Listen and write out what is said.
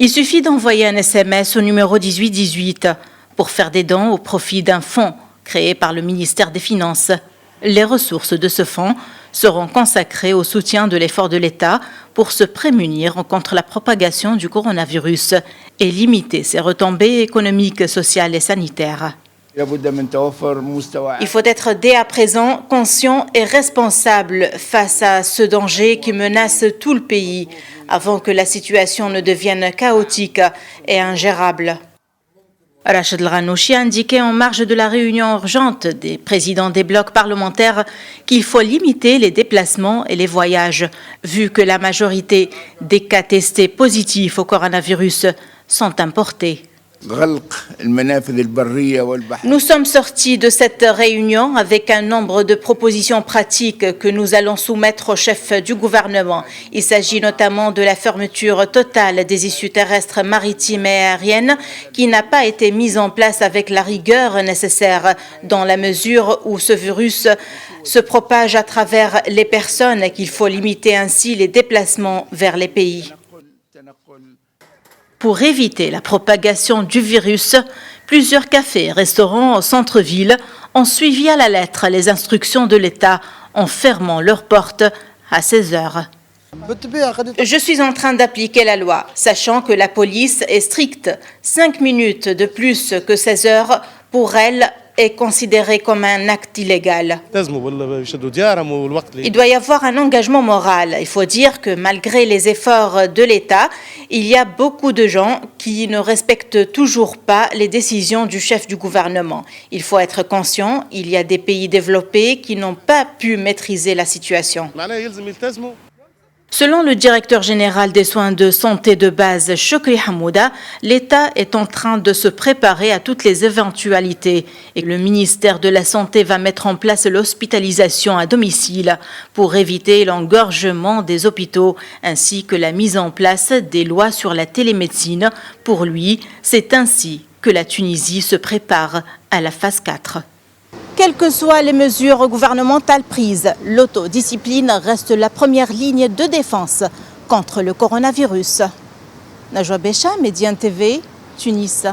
Il suffit d'envoyer un SMS au numéro 1818 pour faire des dons au profit d'un fonds créé par le ministère des Finances. Les ressources de ce fonds seront consacrées au soutien de l'effort de l'État pour se prémunir contre la propagation du coronavirus et limiter ses retombées économiques, sociales et sanitaires. Il faut être dès à présent conscient et responsable face à ce danger qui menace tout le pays avant que la situation ne devienne chaotique et ingérable. Rachid El-Ghannouchi a indiqué en marge de la réunion urgente des présidents des blocs parlementaires qu'il faut limiter les déplacements et les voyages, vu que la majorité des cas testés positifs au coronavirus sont importés. Nous sommes sortis de cette réunion avec un nombre de propositions pratiques que nous allons soumettre au chef du gouvernement. Il s'agit notamment de la fermeture totale des issues terrestres, maritimes et aériennes qui n'a pas été mise en place avec la rigueur nécessaire dans la mesure où ce virus se propage à travers les personnes et qu'il faut limiter ainsi les déplacements vers les pays. Pour éviter la propagation du virus, plusieurs cafés et restaurants au centre-ville ont suivi à la lettre les instructions de l'État en fermant leurs portes à 16 heures. Je suis en train d'appliquer la loi, sachant que la police est stricte. 5 minutes de plus que 16 heures, pour elle, est considéré comme un acte illégal. Il doit y avoir un engagement moral. Il faut dire que malgré les efforts de l'État, il y a beaucoup de gens qui ne respectent toujours pas les décisions du chef du gouvernement. Il faut être conscient, il y a des pays développés qui n'ont pas pu maîtriser la situation. Selon le directeur général des soins de santé de base, Chokri Hamouda, l'État est en train de se préparer à toutes les éventualités et le ministère de la Santé va mettre en place l'hospitalisation à domicile pour éviter l'engorgement des hôpitaux ainsi que la mise en place des lois sur la télémédecine. Pour lui, c'est ainsi que la Tunisie se prépare à la phase 4. Quelles que soient les mesures gouvernementales prises, l'autodiscipline reste la première ligne de défense contre le coronavirus. Najwa Bécha, Médiane TV, Tunis.